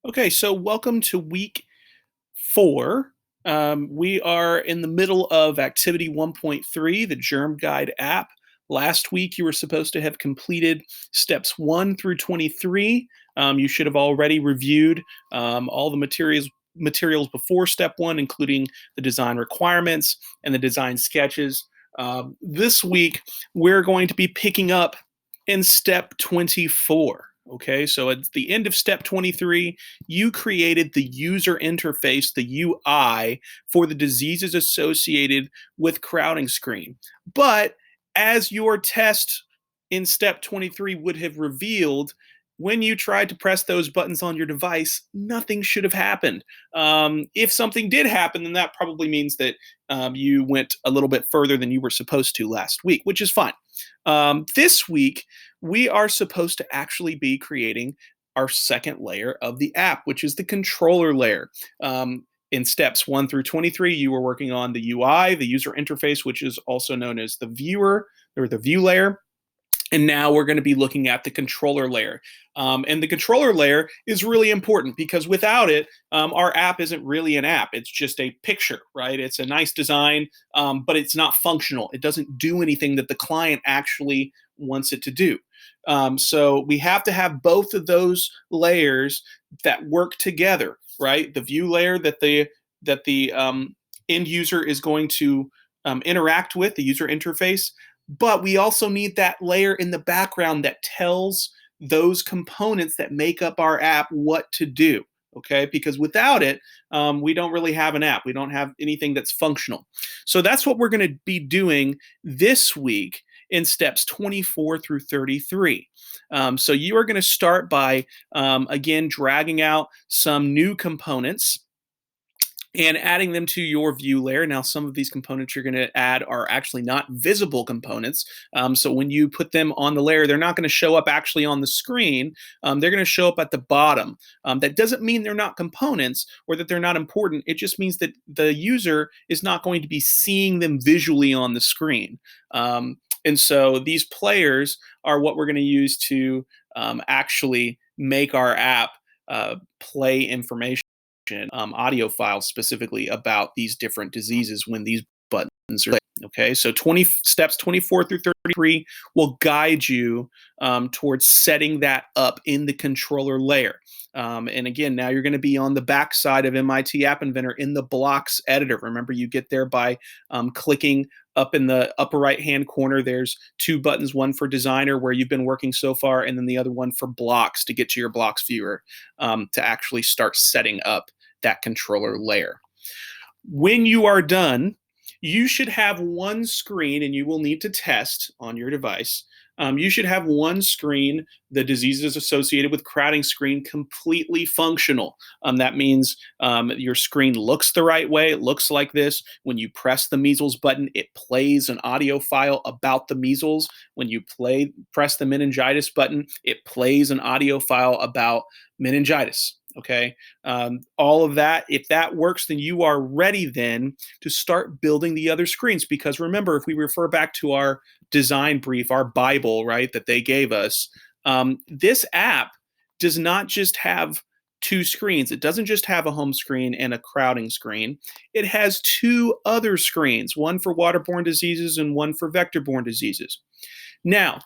Okay, so welcome to week 4. We are in the middle of activity 1.3, the Germ Guide app. Last week, you were supposed to have completed steps 1 through 23. You should have already reviewed all the materials before step 1, including the design requirements and the design sketches. This week, we're going to be picking up in step 24. Okay, so at the end of step 23, you created the user interface, the UI, for the diseases associated with crowding screen. But as your test in step 23 would have revealed, when you tried to press those buttons on your device, nothing should have happened. If something did happen, then that probably means that you went a little bit further than you were supposed to last week, which is fine. This week, we are supposed to actually be creating our second layer of the app, which is the controller layer. In steps 1 through 23, you were working on the UI, the user interface, which is also known as the viewer or the view layer. And now we're going to be looking at the controller layer. And the controller layer is really important because without it, our app isn't really an app. It's just a picture, right? It's a nice design, but it's not functional. It doesn't do anything that the client actually wants it to do. So we have to have both of those layers that work together, right? The view layer that the end user is going to interact with, the user interface, but we also need that layer in the background that tells those components that make up our app what to do. Okay, because without it, we don't really have an app. We don't have anything that's functional. So that's what we're going to be doing this week in steps 24 through 33. So you are going to start by, again, dragging out some new components and adding them to your view layer. Now, some of these components you're going to add are actually not visible components. So when you put them on the layer, they're not going to show up actually on the screen. They're going to show up at the bottom. That doesn't mean they're not components or that they're not important. It just means that the user is not going to be seeing them visually on the screen. And so these players are what we're going to use to actually make our app play information, audio files specifically about these different diseases when these buttons are. Okay, so steps 24 through 33 will guide you towards setting that up in the controller layer. And again, now you're going to be on the back side of MIT App Inventor in the blocks editor. Remember, you get there by clicking up in the upper right hand corner. There's two buttons, one for designer where you've been working so far, and then the other one for blocks to get to your blocks viewer to actually start setting up that controller layer. When you are done, you should have one screen, and you will need to test on your device. You should have one screen, the diseases associated with crowding screen, completely functional. That means your screen looks the right way. It looks like this. When you press the measles button, it plays an audio file about the measles. When you press the meningitis button, it plays an audio file about meningitis. Okay, all of that, if that works, then you are ready then to start building the other screens. Because remember, if we refer back to our design brief, our Bible, right, that they gave us, this app does not just have two screens. It doesn't just have a home screen and a crowding screen. It has two other screens, one for waterborne diseases and one for vector-borne diseases. Now,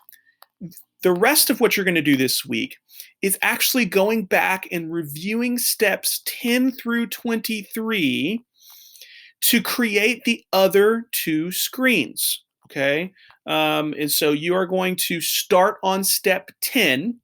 the rest of what you're going to do this week is actually going back and reviewing steps 10 through 23 to create the other two screens. Okay. And so you are going to start on step 10,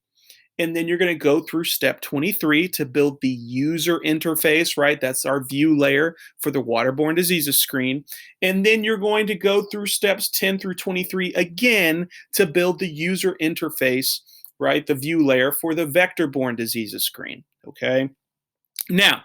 and then you're going to go through step 23 to build the user interface, right? That's our view layer for the waterborne diseases screen. And then you're going to go through steps 10 through 23 again to build the user interface, right? The view layer for the vector-borne diseases screen, okay? Now,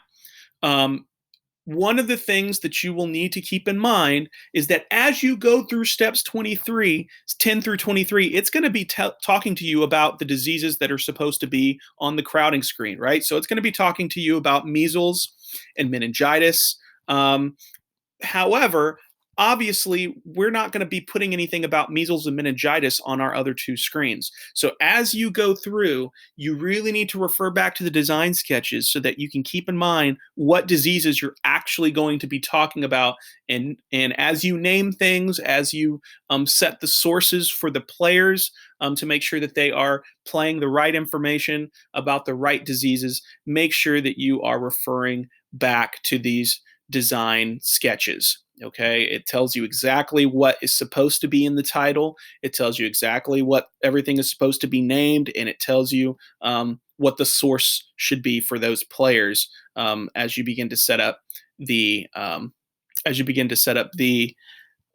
one of the things that you will need to keep in mind is that as you go through steps 23, 10 through 23, it's going to be talking to you about the diseases that are supposed to be on the crowding screen, right? So it's going to be talking to you about measles and meningitis. However, obviously we're not going to be putting anything about measles and meningitis on our other two screens. So as you go through, you really need to refer back to the design sketches so that you can keep in mind what diseases you're actually going to be talking about. And as you name things, as you set the sources for the players to make sure that they are playing the right information about the right diseases, make sure that you are referring back to these design sketches. Okay, it tells you exactly what is supposed to be in the title. It tells you exactly what everything is supposed to be named, and it tells you what the source should be for those players as you begin to set up the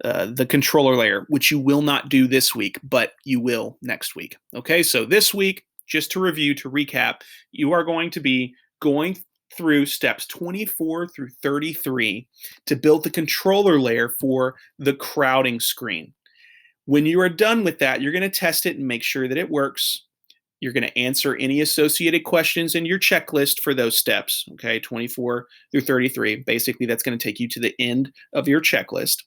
the controller layer, which you will not do this week, but you will next week. Okay, so this week, just to review, to recap, you are going to be going through steps 24 through 33 to build the controller layer for the crowding screen. When you are done with that, you're going to test it and make sure that it works. You're going to answer any associated questions in your checklist for those steps, okay, 24 through 33. Basically, that's going to take you to the end of your checklist.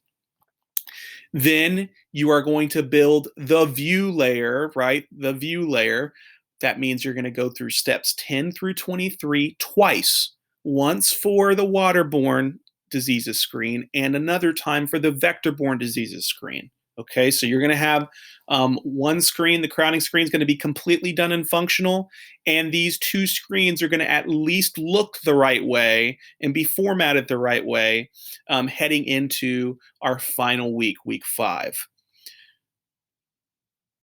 Then you are going to build the view layer, right? The view layer. That means you're going to go through steps 10 through 23 twice, once for the waterborne diseases screen and another time for the vector-borne diseases screen. Okay, so you're going to have one screen, the crowding screen is going to be completely done and functional, and these two screens are going to at least look the right way and be formatted the right way heading into our final week, week 5.